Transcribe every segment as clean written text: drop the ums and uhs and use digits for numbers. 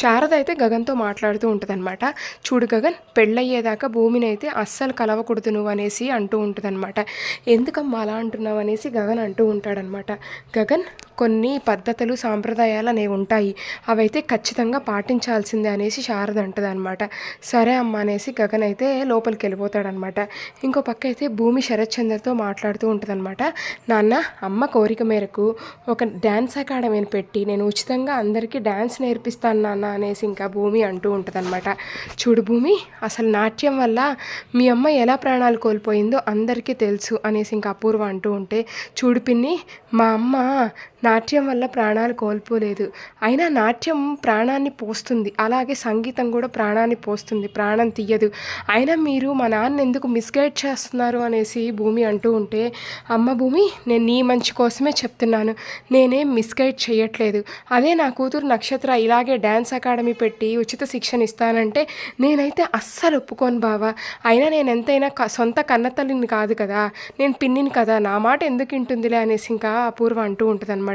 శారద అయితే గగన్తో మాట్లాడుతూ ఉంటుందన్నమాట. చూడు గగన్, పెళ్ళయ్యేదాకా భూమినైతే అస్సలు కలవకూడదు నువ్వు అనేసి అంటూ ఉంటుందన్నమాట. ఎందుకమ్మా అలా అంటున్నావు అనేసి గగన్ అంటూ ఉంటాడనమాట. గగన్, కొన్ని పద్ధతులు సాంప్రదాయాలు అనేవి ఉంటాయి, అవైతే ఖచ్చితంగా పాటించాల్సిందే అనేసి శారద అంటదనమాట. సరే అమ్మ అనేసి గగన్ అయితే లోపలికి వెళ్ళిపోతాడనమాట. ఇంకో పక్క అయితే భూమి శరత్చంద్రతో మాట్లాడుతూ ఉంటుందన్నమాట. నాన్న, అమ్మ కోరిక మేరకు ఒక డ్యాన్స్ అకాడమీని పెట్టి నేను ఉచితంగా అందరికీ డ్యాన్స్ నేర్పిస్తాను నాన్న అనేసి ఇంకా భూమి అంటూ ఉంటుందన్నమాట. చూడు భూమి, అసలు నాట్యం వల్ల మీ అమ్మ ఎలా ప్రాణాలు కోల్పోయిందో అందరికీ తెలుసు అనేసి ఇంకా అపూర్వ అంటూ ఉంటే, చూడు పిన్ని, మా అమ్మ నాట్యం వల్ల ప్రాణాలు కోల్పోలేదు, అయినా నాట్యం ప్రాణాన్ని పోస్తుంది, అలాగే సంగీతం కూడా ప్రాణాన్ని పోస్తుంది, ప్రాణం తీయదు. అయినా మీరు మా నాన్న ఎందుకు మిస్గైడ్ చేస్తున్నారు అనేసి భూమి అంటూ ఉంటే, అమ్మ భూమి, నేను నీ మంచి కోసమే చెప్తున్నాను, నేనేం మిస్గైడ్ చేయట్లేదు. అదే నా కూతురు నక్షత్ర ఇలాగే డ్యాన్స్ అకాడమీ పెట్టి ఉచిత శిక్షణ ఇస్తానంటే నేనైతే అస్సలు ఒప్పుకోను బావా. అయినా నేను ఎంతైనా సొంత కన్నతల్లిని కాదు కదా, నేను పిన్నిని కదా, నా మాట ఎందుకు వింటుందిలే అనేసి ఇంకా అపూర్వ అంటూ ఉంటుందన్నమాట.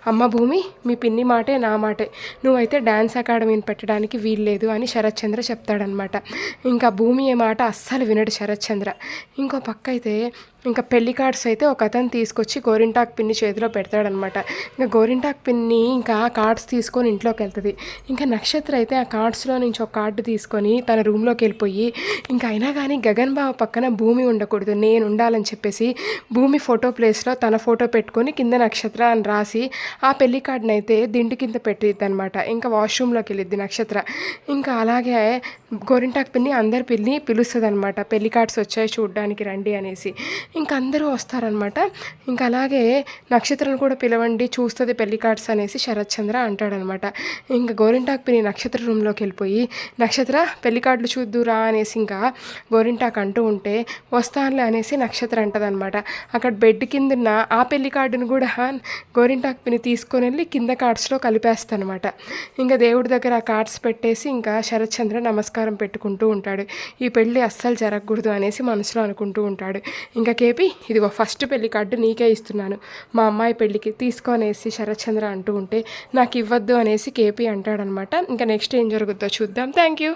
అమ్మ భూమి, మీ పిన్ని మాటే నా మాటే, నువ్వైతే డ్యాన్స్ అకాడమీని పెట్టడానికి వీల్లేదు అని శరత్చంద్ర చెప్తాడనమాట. ఇంకా భూమి ఏ మాట అస్సలు వినడు శరత్చంద్ర. ఇంకో పక్క అయితే ఇంకా పెళ్లి కార్డ్స్ అయితే ఒక అతను తీసుకొచ్చి గోరింటాకు పిన్ని చేతిలో పెడతాడనమాట. ఇంకా గోరింటాకు పిన్ని ఇంకా కార్డ్స్ తీసుకొని ఇంట్లోకి వెళ్తుంది. ఇంకా నక్షత్ర అయితే ఆ కార్డ్స్లో నుంచి ఒక కార్డు తీసుకొని తన రూమ్లోకి వెళ్ళిపోయి, ఇంకా అయినా కానీ గగన్ బావ పక్కన భూమి ఉండకూడదు, నేను ఉండాలని చెప్పేసి భూమి ఫోటో ప్లేస్లో తన ఫోటో పెట్టుకొని కింద నక్షత్ర అని రాసి ఆ పెళ్లి కార్డుని అయితే దిండు కింద పెట్టిద్ది అనమాట. ఇంకా వాష్రూమ్లోకి వెళ్ళిద్ది నక్షత్ర. ఇంకా అలాగే గోరింటాకు పిన్ని అందరి పిల్లి పిలుస్తుంది అనమాట, పెళ్లి కార్డ్స్ వచ్చాయి చూడ్డానికి రండి అనేసి. ఇంకా అందరూ వస్తారనమాట. ఇంకా అలాగే నక్షత్రం కూడా పిలవండి, చూస్తుంది పెళ్లి కార్డ్స్ అనేసి శరత్చంద్ర అంటాడనమాట. ఇంకా గోరింటాకు పిన్ని నక్షత్ర రూమ్లోకి వెళ్ళిపోయి, నక్షత్ర పెళ్లి కార్డులు చూద్దురా అనేసి ఇంకా గోరింటాకు అంటూ ఉంటే, వస్తానులే అనేసి నక్షత్ర అంటదనమాట. అక్కడ బెడ్ కింద ఉన్న ఆ పెళ్లి కార్డును కూడా గోరింటాకు పిన్ని తీసుకొని వెళ్ళి కింద కార్డ్స్లో కలిపేస్తానమాట. ఇంకా దేవుడి దగ్గర ఆ కార్డ్స్ పెట్టేసి ఇంకా శరత్చంద్ర నమస్కారం పెట్టుకుంటూ ఉంటాడు. ఈ పెళ్ళి అస్సలు జరగకూడదు అనేసి మనసులో అనుకుంటూ ఉంటాడు. ఇంకా కేపీ, ఇదిగో ఫస్ట్ పెళ్లి కార్డు నీకే ఇస్తున్నాను, మా అమ్మాయి పెళ్ళికి తీసుకొనేసి శరత్చంద్ర అంటూ ఉంటే, నాకు ఇవ్వద్దు అనేసి కేపీ అంటాడనమాట. ఇంకా నెక్స్ట్ ఏం జరుగుద్దో చూద్దాం. Thank you.